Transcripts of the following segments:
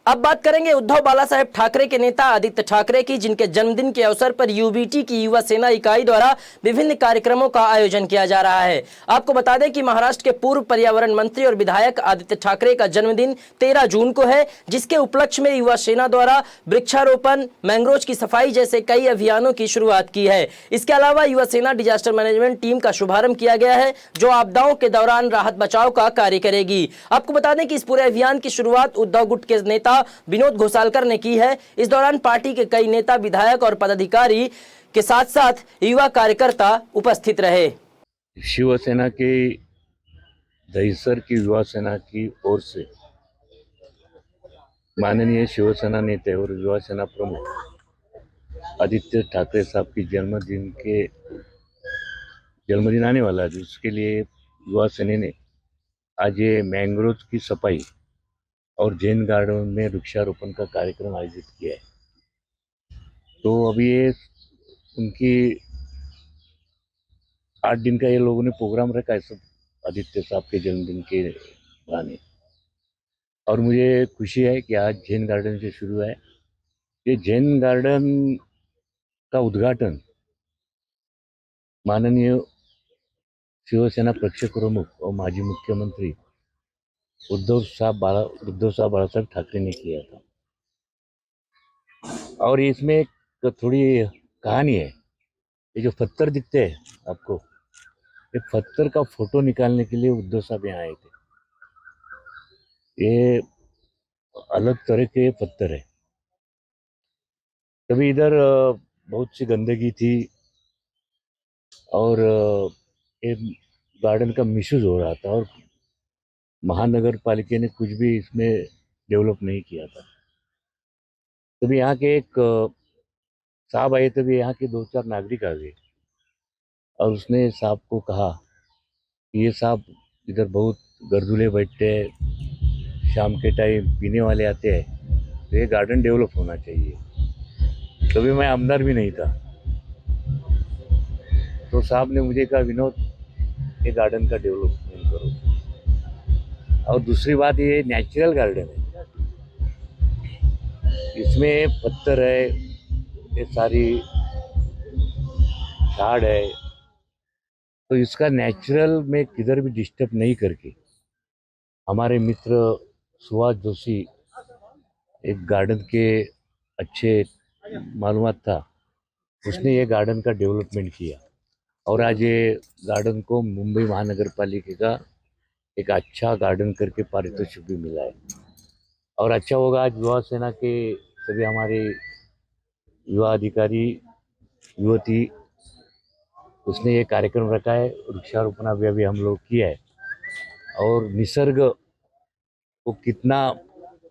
अब बात करेंगे उद्धव बालासाहेब ठाकरे के नेता आदित्य ठाकरे की, जिनके जन्मदिन के अवसर पर यूबीटी की युवा सेना इकाई द्वारा विभिन्न कार्यक्रमों का आयोजन किया जा रहा है। आपको बता दें कि महाराष्ट्र के पूर्व पर्यावरण मंत्री और विधायक आदित्य ठाकरे का जन्मदिन 13 जून को है, जिसके उपलक्ष्य में युवा सेना द्वारा वृक्षारोपण, मैंग्रोव की सफाई जैसे कई अभियानों की शुरुआत की है। इसके अलावा युवा सेना डिजास्टर मैनेजमेंट टीम का शुभारंभ किया गया है, जो आपदाओं के दौरान राहत बचाव का कार्य करेगी। आपको बता दें कि इस पूरे अभियान की शुरुआत उद्धव गुट के नेता विनोद घोसालकर ने की है। इस दौरान पार्टी के कई नेता, विधायक और पदाधिकारी के साथ साथ युवा कार्यकर्ता उपस्थित रहे। शिवसेना के दहिसर की युवा सेना की ओर से माननीय शिवसेना नेते और युवा सेना प्रमुख आदित्य ठाकरे साहब की जन्मदिन आने वाला है, जिसके लिए युवा सेना ने आज ये मैंग्रोव की सफाई और जैन गार्डन में वृक्षारोपण का कार्यक्रम आयोजित किया है। तो अभी ये उनकी 8 दिन का ये लोगों ने प्रोग्राम रखा है सब आदित्य साहब के जन्मदिन के बहाने, और मुझे खुशी है कि आज जैन गार्डन से शुरू है। ये जैन गार्डन का उद्घाटन माननीय शिवसेना पक्ष प्रमुख और माजी मुख्यमंत्री उद्धव साहब बालासाहेब ठाकरे ने किया था। और इसमें एक थोड़ी कहानी है। ये जो पत्थर दिखते हैं आपको, ये पत्थर का फोटो निकालने के लिए उद्धव साहब यहाँ आए थे। ये अलग तरह के पत्थर है। तभी इधर बहुत सी गंदगी थी और ये गार्डन का मिसयूज हो रहा था, और महानगर पालिका ने कुछ भी इसमें डेवलप नहीं किया था। तभी यहाँ के एक साहब आए, तभी यहाँ के 2-4 नागरिक आ गए और उसने साहब को कहा कि ये साहब इधर बहुत गर्दुले बैठते हैं, शाम के टाइम पीने वाले आते हैं, तो ये गार्डन डेवलप होना चाहिए। तभी मैं आमदार भी नहीं था, तो साहब ने मुझे कहा, विनोद ये गार्डन का डेवलपमेंट करो। और दूसरी बात, ये नेचुरल गार्डन है, इसमें पत्थर है, ये सारी झाड़ है, तो इसका नेचुरल में किधर भी डिस्टर्ब नहीं करके हमारे मित्र सुभाष जोशी एक गार्डन के अच्छे मालूमात था, उसने ये गार्डन का डेवलपमेंट किया और आज ये गार्डन को मुंबई महानगर पालिका का एक अच्छा गार्डन करके पारितोषिक भी मिला है। और अच्छा होगा, आज युवा सेना के सभी हमारे युवा अधिकारी युवती, उसने ये कार्यक्रम रखा है, वृक्षारोपण भी हम लोग किया है। और निसर्ग को कितना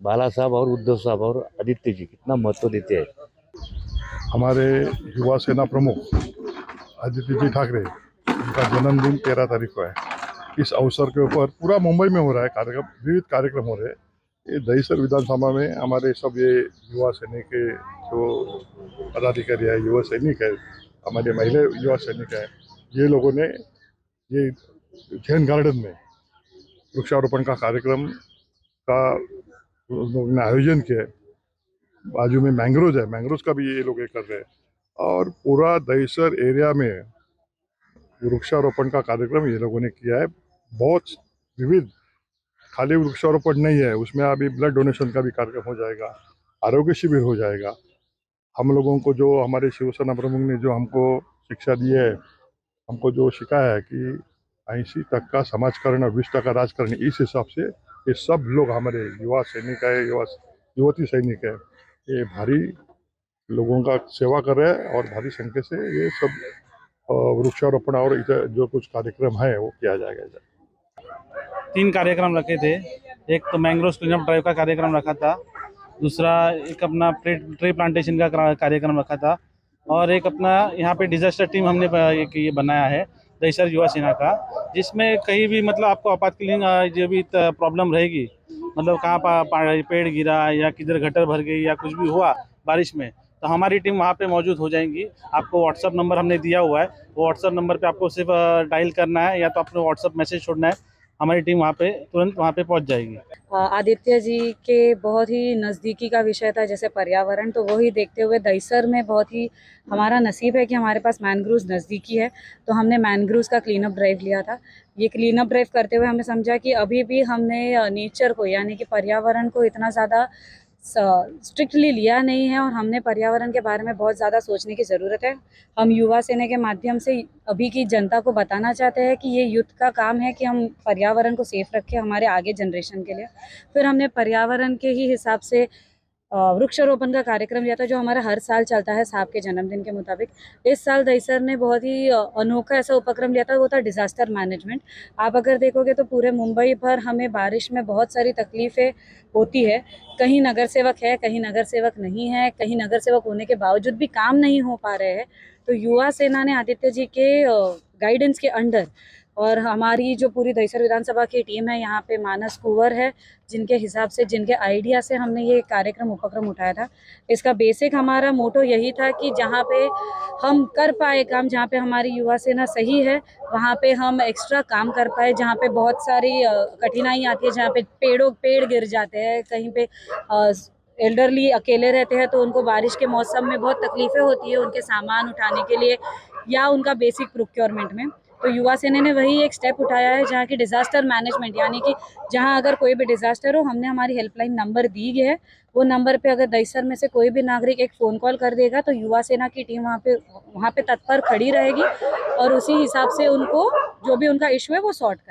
बाला साहब और उद्धव साहब और आदित्य जी कितना महत्व देते हैं। हमारे युवा सेना प्रमुख आदित्य जी ठाकरे, उनका जन्मदिन 13 तारीख को है। इस अवसर के ऊपर पूरा मुंबई में हो रहा है कार्यक्रम, विविध कार्यक्रम हो रहे हैं। ये दहिसर विधानसभा में हमारे सब ये युवा सैनिक के जो पदाधिकारी है, युवा सैनिक है, हमारे महिला युवा सैनिक है, ये लोगों ने ये जैन गार्डन में वृक्षारोपण का कार्यक्रम का लोगों ने आयोजन किया है। बाजू में मैंग्रोव है, मैंग्रोव का भी ये लोग कर रहे हैं, और पूरा दहिसर एरिया में वृक्षारोपण का कार्यक्रम ये लोगों ने किया है। बहुत विविध, खाली वृक्षारोपण नहीं है, उसमें अभी ब्लड डोनेशन का भी कार्यक्रम हो जाएगा, आरोग्य शिविर हो जाएगा। हम लोगों को जो हमारे शिवसेना प्रमुख ने जो हमको शिक्षा दी है, हमको जो सिखाया है कि 80% समाजकारण और 20% राजकारण, इस हिसाब से ये सब लोग हमारे युवा सैनिक है, युवती सैनिक है, ये भारी लोगों का सेवा कर रहे हैं और भारी संख्या से ये सब वृक्षारोपण और जो कुछ कार्यक्रम है वो किया जाएगा। 3 कार्यक्रम रखे थे। एक तो मैंग्रोव क्लीनअप ड्राइव का कार्यक्रम रखा था, दूसरा एक अपना ट्री प्लांटेशन का कार्यक्रम रखा था, और एक अपना यहाँ पे डिजास्टर टीम हमने एक ये बनाया है दहिसर युवा सेना का, जिसमें कहीं भी मतलब आपको आपातकालीन जो भी प्रॉब्लम रहेगी, मतलब कहाँ पेड़ गिरा या किधर गटर भर गई या कुछ भी हुआ बारिश में, तो हमारी टीम वहाँ पे मौजूद हो जाएंगी। आपको व्हाट्सअप नंबर हमने दिया हुआ है, वो व्हाट्सअप नंबर पे आपको सिर्फ डायल करना है या तो अपने व्हाट्सअप मैसेज छोड़ना है, हमारी टीम वहाँ पे तुरंत वहाँ पे पहुँच जाएगी। आदित्य जी के बहुत ही नज़दीकी का विषय था जैसे पर्यावरण, तो वही देखते हुए दहिसर में बहुत ही हमारा नसीब है कि हमारे पास मैनग्रोव्स नज़दीकी है, तो हमने मैनग्रोव्स का क्लीन अप ड्राइव लिया था। ये क्लीन अप ड्राइव करते हुए हमने समझा कि अभी भी हमने नेचर को यानी कि पर्यावरण को इतना ज़्यादा स्ट्रिक्टली लिया नहीं है और हमने पर्यावरण के बारे में बहुत ज़्यादा सोचने की ज़रूरत है। हम युवा सेना के माध्यम से अभी की जनता को बताना चाहते हैं कि ये युद्ध का काम है कि हम पर्यावरण को सेफ रखें हमारे आगे जनरेशन के लिए। फिर हमने पर्यावरण के ही हिसाब से वृक्षारोपण का कार्यक्रम लिया था जो हमारा हर साल चलता है साहब के जन्मदिन के मुताबिक। इस साल दहिसर ने बहुत ही अनोखा ऐसा उपक्रम लिया था, वो था डिज़ास्टर मैनेजमेंट। आप अगर देखोगे तो पूरे मुंबई भर हमें बारिश में बहुत सारी तकलीफ़ें होती है। कहीं नगर सेवक है, कहीं नगर सेवक नहीं है, कहीं नगर सेवक होने के बावजूद भी काम नहीं हो पा रहे हैं। तो युवा सेना ने आदित्य जी के गाइडेंस के अंडर और हमारी जो पूरी दहिसर विधानसभा की टीम है, यहाँ पे मानस कुंवर है, जिनके हिसाब से जिनके आइडिया से हमने ये कार्यक्रम उपक्रम उठाया था। इसका बेसिक हमारा मोटो यही था कि जहाँ पे हम कर पाए काम, जहाँ पे हमारी युवा सेना सही है वहाँ पे हम एक्स्ट्रा काम कर पाए। जहाँ पे बहुत सारी कठिनाई आती है, जहाँ पे पेड़ गिर जाते हैं, कहीं पे एल्डरली अकेले रहते हैं तो उनको बारिश के मौसम में बहुत तकलीफ़ें होती है उनके सामान उठाने के लिए या उनका बेसिक प्रोक्योरमेंट में। तो युवा सेना ने वही एक स्टेप उठाया है जहाँ की डिज़ास्टर मैनेजमेंट यानी कि जहाँ अगर कोई भी डिज़ास्टर हो, हमने हमारी हेल्पलाइन नंबर दी है। वो नंबर पे अगर दहिसर में से कोई भी नागरिक एक फ़ोन कॉल कर देगा तो युवा सेना की टीम वहाँ पे तत्पर खड़ी रहेगी और उसी हिसाब से उनको जो भी उनका इशू है वो सॉर्ट कर